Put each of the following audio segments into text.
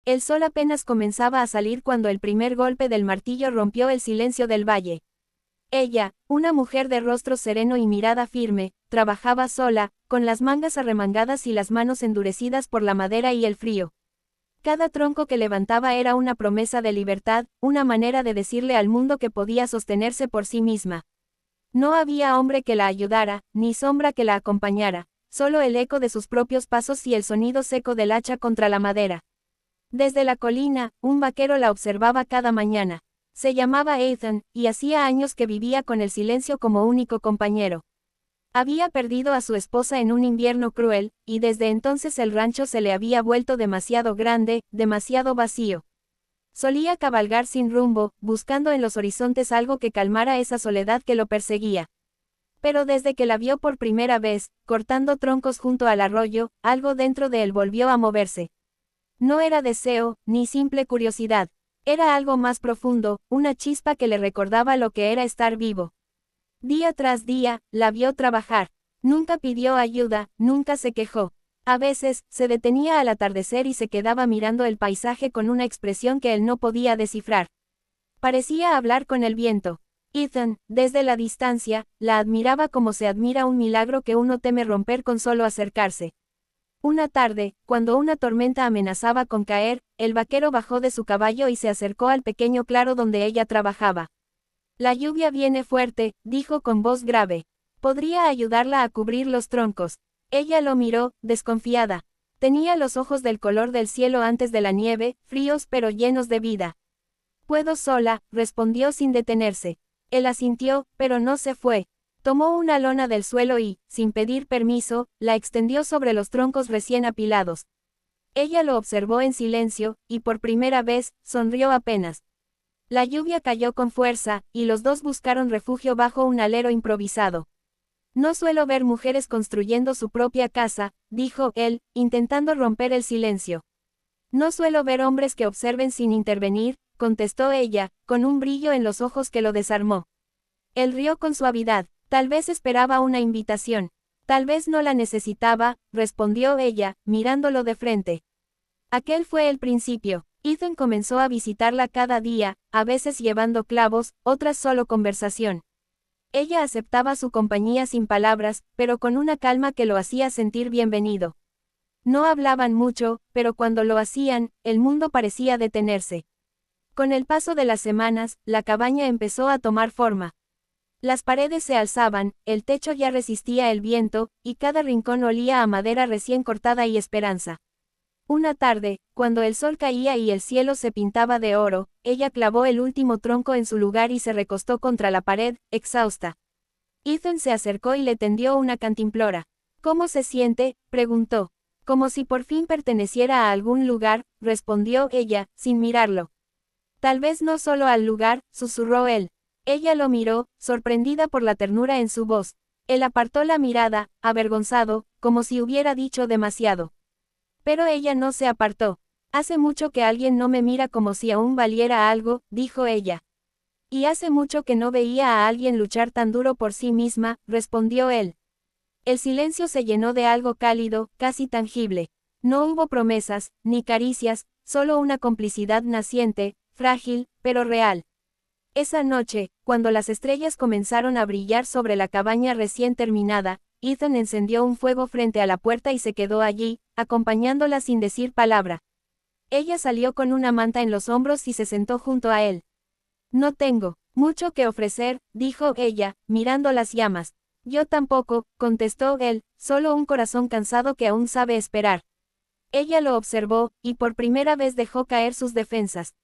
El sol apenas comenzaba a salir cuando el primer golpe del martillo rompió el silencio del valle. Ella, una mujer de rostro sereno y mirada firme, trabajaba sola, con las mangas arremangadas y las manos endurecidas por la madera y el frío. Cada tronco que levantaba era una promesa de libertad, una manera de decirle al mundo que podía sostenerse por sí misma. No había hombre que la ayudara, ni sombra que la acompañara, solo el eco de sus propios pasos y el sonido seco del hacha contra la madera. Desde la colina, un vaquero la observaba cada mañana. Se llamaba Ethan, y hacía años que vivía con el silencio como único compañero. Había perdido a su esposa en un invierno cruel, y desde entonces el rancho se le había vuelto demasiado grande, demasiado vacío. Solía cabalgar sin rumbo, buscando en los horizontes algo que calmara esa soledad que lo perseguía. Pero desde que la vio por primera vez, cortando troncos junto al arroyo, algo dentro de él volvió a moverse. No era deseo, ni simple curiosidad. Era algo más profundo, una chispa que le recordaba lo que era estar vivo. Día tras día, la vio trabajar. Nunca pidió ayuda, nunca se quejó. A veces, se detenía al atardecer y se quedaba mirando el paisaje con una expresión que él no podía descifrar. Parecía hablar con el viento. Ethan, desde la distancia, la admiraba como se admira un milagro que uno teme romper con solo acercarse. Una tarde, cuando una tormenta amenazaba con caer, el vaquero bajó de su caballo y se acercó al pequeño claro donde ella trabajaba. La lluvia viene fuerte, dijo con voz grave. Podría ayudarla a cubrir los troncos. Ella lo miró, desconfiada. Tenía los ojos del color del cielo antes de la nieve, fríos pero llenos de vida. Puedo sola, respondió sin detenerse. Él asintió, pero no se fue. Tomó una lona del suelo y, sin pedir permiso, la extendió sobre los troncos recién apilados. Ella lo observó en silencio, y por primera vez, sonrió apenas. La lluvia cayó con fuerza, y los dos buscaron refugio bajo un alero improvisado. No suelo ver mujeres construyendo su propia casa, dijo él, intentando romper el silencio. No suelo ver hombres que observen sin intervenir, contestó ella, con un brillo en los ojos que lo desarmó. Él rió con suavidad. Tal vez esperaba una invitación. Tal vez no la necesitaba, respondió ella, mirándolo de frente. Aquel fue el principio. Ethan comenzó a visitarla cada día, a veces llevando clavos, otras solo conversación. Ella aceptaba su compañía sin palabras, pero con una calma que lo hacía sentir bienvenido. No hablaban mucho, pero cuando lo hacían, el mundo parecía detenerse. Con el paso de las semanas, la cabaña empezó a tomar forma. Las paredes se alzaban, el techo ya resistía el viento, y cada rincón olía a madera recién cortada y esperanza. Una tarde, cuando el sol caía y el cielo se pintaba de oro, ella clavó el último tronco en su lugar y se recostó contra la pared, exhausta. Ethan se acercó y le tendió una cantimplora. ¿Cómo se siente?, preguntó. Como si por fin perteneciera a algún lugar, respondió ella, sin mirarlo. Tal vez no solo al lugar, susurró él. Ella lo miró, sorprendida por la ternura en su voz. Él apartó la mirada, avergonzado, como si hubiera dicho demasiado. Pero ella no se apartó. Hace mucho que alguien no me mira como si aún valiera algo, dijo ella. Y hace mucho que no veía a alguien luchar tan duro por sí misma, respondió él. El silencio se llenó de algo cálido, casi tangible. No hubo promesas, ni caricias, solo una complicidad naciente, frágil, pero real. Esa noche, cuando las estrellas comenzaron a brillar sobre la cabaña recién terminada, Ethan encendió un fuego frente a la puerta y se quedó allí, acompañándola sin decir palabra. Ella salió con una manta en los hombros y se sentó junto a él. No tengo mucho que ofrecer, dijo ella, mirando las llamas. Yo tampoco, contestó él, solo un corazón cansado que aún sabe esperar. Ella lo observó, y por primera vez dejó caer sus defensas.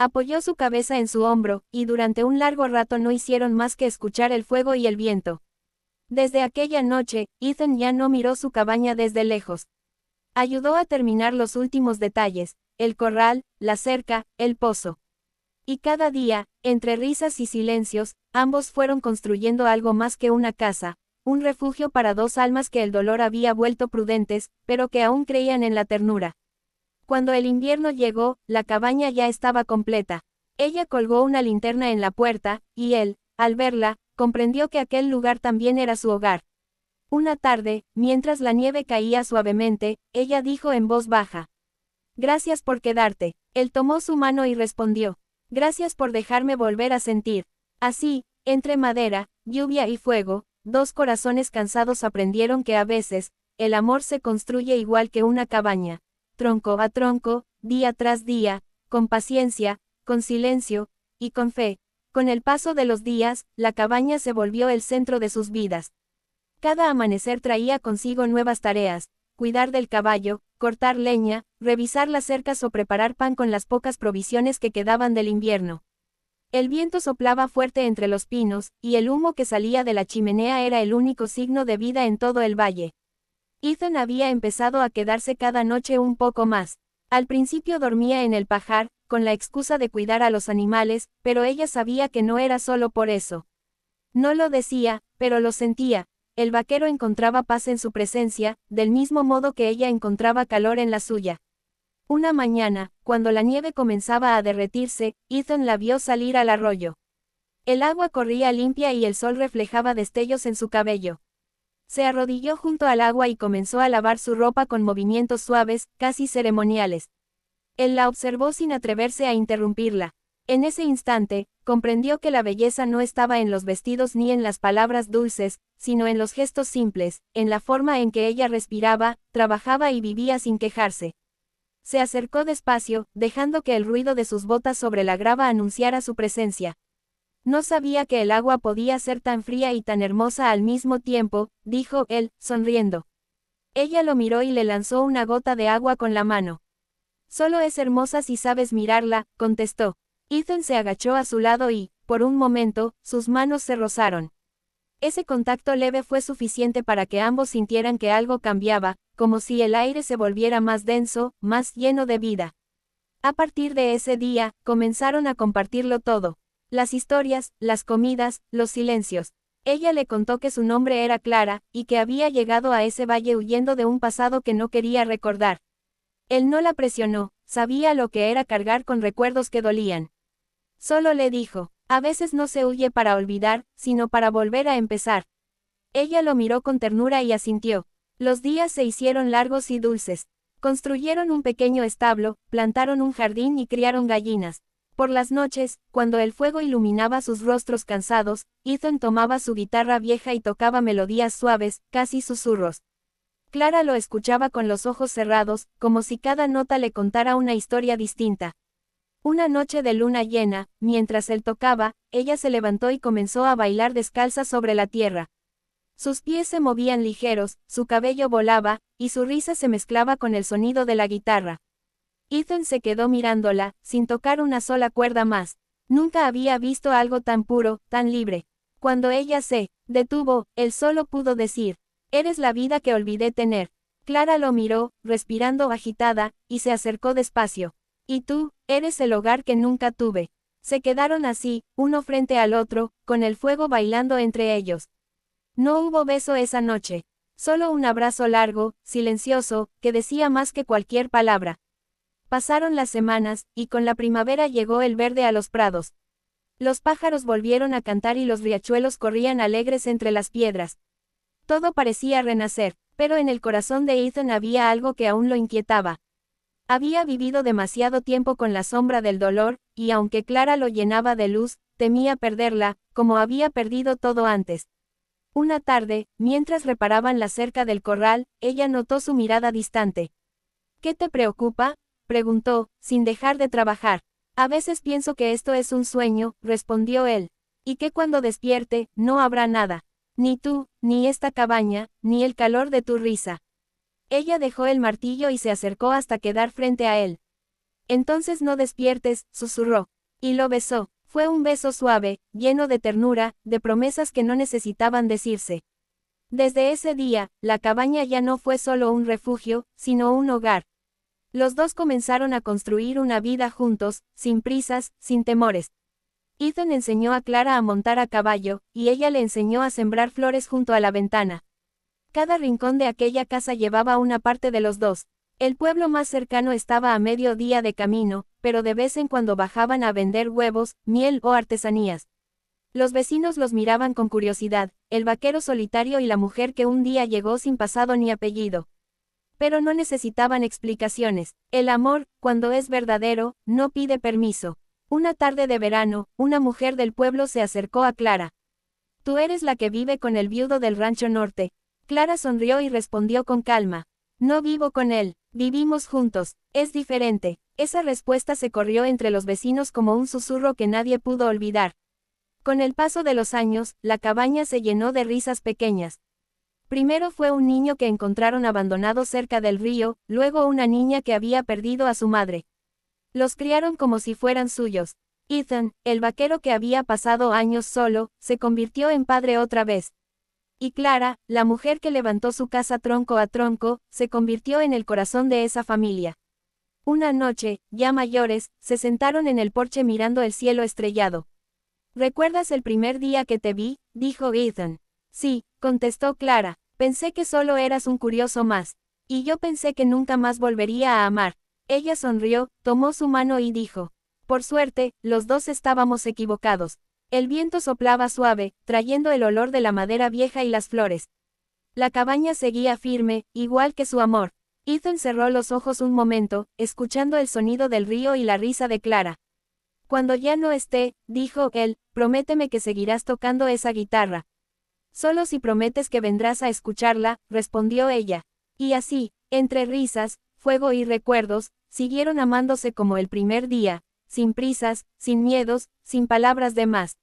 Apoyó su cabeza en su hombro, y durante un largo rato no hicieron más que escuchar el fuego y el viento. Desde aquella noche, Ethan ya no miró su cabaña desde lejos. Ayudó a terminar los últimos detalles, el corral, la cerca, el pozo. Y cada día, entre risas y silencios, ambos fueron construyendo algo más que una casa, un refugio para dos almas que el dolor había vuelto prudentes, pero que aún creían en la ternura. Cuando el invierno llegó, la cabaña ya estaba completa. Ella colgó una linterna en la puerta, y él, al verla, comprendió que aquel lugar también era su hogar. Una tarde, mientras la nieve caía suavemente, ella dijo en voz baja. Gracias por quedarte. Él tomó su mano y respondió. Gracias por dejarme volver a sentir. Así, entre madera, lluvia y fuego, dos corazones cansados aprendieron que a veces, el amor se construye igual que una cabaña, tronco a tronco, día tras día, con paciencia, con silencio, y con fe. Con el paso de los días, la cabaña se volvió el centro de sus vidas. Cada amanecer traía consigo nuevas tareas, cuidar del caballo, cortar leña, revisar las cercas o preparar pan con las pocas provisiones que quedaban del invierno. El viento soplaba fuerte entre los pinos, y el humo que salía de la chimenea era el único signo de vida en todo el valle. Ethan había empezado a quedarse cada noche un poco más. Al principio dormía en el pajar, con la excusa de cuidar a los animales, pero ella sabía que no era solo por eso. No lo decía, pero lo sentía. El vaquero encontraba paz en su presencia, del mismo modo que ella encontraba calor en la suya. Una mañana, cuando la nieve comenzaba a derretirse, Ethan la vio salir al arroyo. El agua corría limpia y el sol reflejaba destellos en su cabello. Se arrodilló junto al agua y comenzó a lavar su ropa con movimientos suaves, casi ceremoniales. Él la observó sin atreverse a interrumpirla. En ese instante, comprendió que la belleza no estaba en los vestidos ni en las palabras dulces, sino en los gestos simples, en la forma en que ella respiraba, trabajaba y vivía sin quejarse. Se acercó despacio, dejando que el ruido de sus botas sobre la grava anunciara su presencia. No sabía que el agua podía ser tan fría y tan hermosa al mismo tiempo, dijo él, sonriendo. Ella lo miró y le lanzó una gota de agua con la mano. Solo es hermosa si sabes mirarla, contestó. Ethan se agachó a su lado y, por un momento, sus manos se rozaron. Ese contacto leve fue suficiente para que ambos sintieran que algo cambiaba, como si el aire se volviera más denso, más lleno de vida. A partir de ese día, comenzaron a compartirlo todo. Las historias, las comidas, los silencios. Ella le contó que su nombre era Clara, y que había llegado a ese valle huyendo de un pasado que no quería recordar. Él no la presionó, sabía lo que era cargar con recuerdos que dolían. Solo le dijo, a veces no se huye para olvidar, sino para volver a empezar. Ella lo miró con ternura y asintió. Los días se hicieron largos y dulces. Construyeron un pequeño establo, plantaron un jardín y criaron gallinas. Por las noches, cuando el fuego iluminaba sus rostros cansados, Ethan tomaba su guitarra vieja y tocaba melodías suaves, casi susurros. Clara lo escuchaba con los ojos cerrados, como si cada nota le contara una historia distinta. Una noche de luna llena, mientras él tocaba, ella se levantó y comenzó a bailar descalza sobre la tierra. Sus pies se movían ligeros, su cabello volaba, y su risa se mezclaba con el sonido de la guitarra. Ethan se quedó mirándola, sin tocar una sola cuerda más. Nunca había visto algo tan puro, tan libre. Cuando ella se detuvo, él solo pudo decir, «Eres la vida que olvidé tener». Clara lo miró, respirando agitada, y se acercó despacio. «Y tú, eres el hogar que nunca tuve». Se quedaron así, uno frente al otro, con el fuego bailando entre ellos. No hubo beso esa noche. Solo un abrazo largo, silencioso, que decía más que cualquier palabra. Pasaron las semanas, y con la primavera llegó el verde a los prados. Los pájaros volvieron a cantar y los riachuelos corrían alegres entre las piedras. Todo parecía renacer, pero en el corazón de Ethan había algo que aún lo inquietaba. Había vivido demasiado tiempo con la sombra del dolor, y aunque Clara lo llenaba de luz, temía perderla, como había perdido todo antes. Una tarde, mientras reparaban la cerca del corral, ella notó su mirada distante. «¿Qué te preocupa?», preguntó, sin dejar de trabajar. «A veces pienso que esto es un sueño», respondió él. «Y que cuando despierte, no habrá nada. Ni tú, ni esta cabaña, ni el calor de tu risa». Ella dejó el martillo y se acercó hasta quedar frente a él. «Entonces no despiertes», susurró. Y lo besó. Fue un beso suave, lleno de ternura, de promesas que no necesitaban decirse. Desde ese día, la cabaña ya no fue solo un refugio, sino un hogar. Los dos comenzaron a construir una vida juntos, sin prisas, sin temores. Ethan enseñó a Clara a montar a caballo, y ella le enseñó a sembrar flores junto a la ventana. Cada rincón de aquella casa llevaba una parte de los dos. El pueblo más cercano estaba a medio día de camino, pero de vez en cuando bajaban a vender huevos, miel o artesanías. Los vecinos los miraban con curiosidad, el vaquero solitario y la mujer que un día llegó sin pasado ni apellido. Pero no necesitaban explicaciones. El amor, cuando es verdadero, no pide permiso. Una tarde de verano, una mujer del pueblo se acercó a Clara. «Tú eres la que vive con el viudo del rancho norte». Clara sonrió y respondió con calma. «No vivo con él, vivimos juntos, es diferente». Esa respuesta se corrió entre los vecinos como un susurro que nadie pudo olvidar. Con el paso de los años, la cabaña se llenó de risas pequeñas. Primero fue un niño que encontraron abandonado cerca del río, luego una niña que había perdido a su madre. Los criaron como si fueran suyos. Ethan, el vaquero que había pasado años solo, se convirtió en padre otra vez. Y Clara, la mujer que levantó su casa tronco a tronco, se convirtió en el corazón de esa familia. Una noche, ya mayores, se sentaron en el porche mirando el cielo estrellado. «¿Recuerdas el primer día que te vi?», dijo Ethan. «Sí», contestó Clara. «Pensé que solo eras un curioso más. Y yo pensé que nunca más volvería a amar». Ella sonrió, tomó su mano y dijo. Por suerte, los dos estábamos equivocados. El viento soplaba suave, trayendo el olor de la madera vieja y las flores. La cabaña seguía firme, igual que su amor. Ethan cerró los ojos un momento, escuchando el sonido del río y la risa de Clara. «Cuando ya no esté», dijo él, «prométeme que seguirás tocando esa guitarra». «Solo si prometes que vendrás a escucharla», respondió ella. Y así, entre risas, fuego y recuerdos, siguieron amándose como el primer día, sin prisas, sin miedos, sin palabras de más.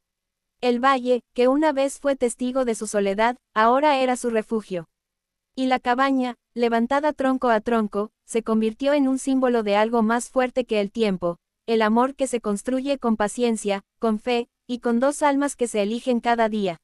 El valle, que una vez fue testigo de su soledad, ahora era su refugio. Y la cabaña, levantada tronco a tronco, se convirtió en un símbolo de algo más fuerte que el tiempo, el amor que se construye con paciencia, con fe, y con dos almas que se eligen cada día.